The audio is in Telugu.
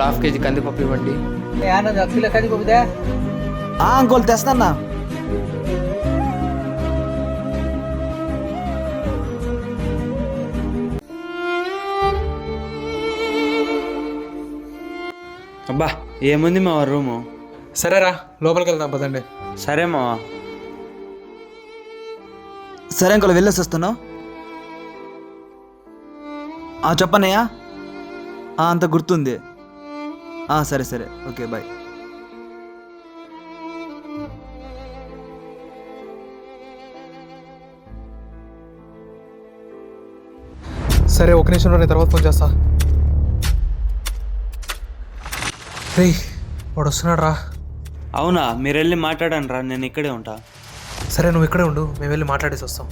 హాఫ్ కేజీ కందిపప్పు ఇవ్వండి. కిలో కందిపప్పుదే. అంకోల్ తెస్తానా. అబ్బా ఏముంది మా రూము. సరేరా లోపలికి వెళ్దాం పదండి. సరే మావా. సరే అంకుల్ వెళ్ళేసి వస్తాను. చెప్పన్నయ్యా. అంత గుర్తుంది. సరే సరే ఓకే బాయ్. సరే ఒక నిమిషంలో నేను తర్వాత ఫోన్ చేస్తా. రేయ్ వాడు వస్తున్నాడు రా. అవునా, మీరు వెళ్ళి మాట్లాడండి రా, నేను ఇక్కడే ఉంటా. సరే నువ్వు ఇక్కడే ఉండు, మేము వెళ్ళి మాట్లాడేసి వస్తాం.